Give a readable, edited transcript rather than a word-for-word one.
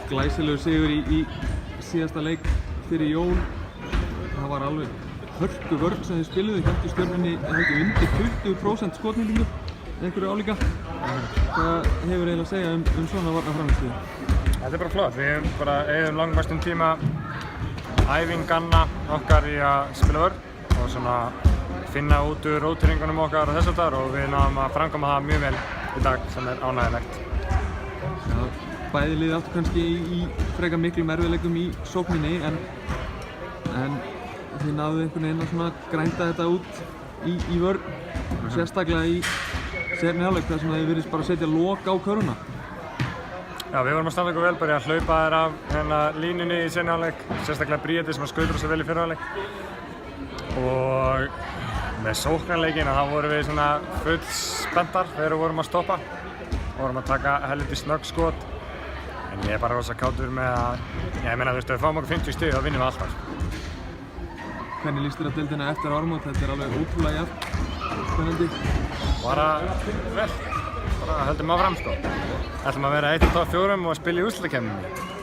glæsilegur sigur í síðasta leik fyrir jól. Það var alveg hörku vörn sem þið spiluðu, héldu Stjörnunni ekki undir 20% skotnýtingu einhverju álíka. Hvað hefur eiginlega að segja um svona varnarframmistöðu? Þetta bara flott. Við bara eyðum langmestum tíma æfinganna okkar í að spila vörn og svona finna út úr róteringunum okkar og þess að þar og við náðum að framkvæma það mjög vel í dag sem ánægjulegt. Já, bæði liði áttu kannski í frekar miklum erfiðleikum í sókninni en þið náðu einhvern veginn að svona grænda þetta út í vörn, sérstaklega í seinni hálfleik þar sem þið virðist bara setja lok á körfuna. Já, við vorum að standa okkur vel, bara að hlaupa þér af línunni í seinni hálfleik, sérstaklega Bríeti sem skautur svo vel í fyrri hálfleik. Og með sóknarleikinn þá vorum við svona full spenntar þegar við vorum að stoppa. Vorum að taka helviti snögg skot. En ég er bara rosa kátur með að, ég meina þú veist, ef við fáum okkur 50 stig þá vinnum við alltaf. Hvernig líst þér á deildina eftir áramót? Þetta er alveg ótrúlega jafn, spennandi. Bara vel, bara höldum áfram sko. Ætlum að vera 1 af top 4 og spila í úrslitakeppninni.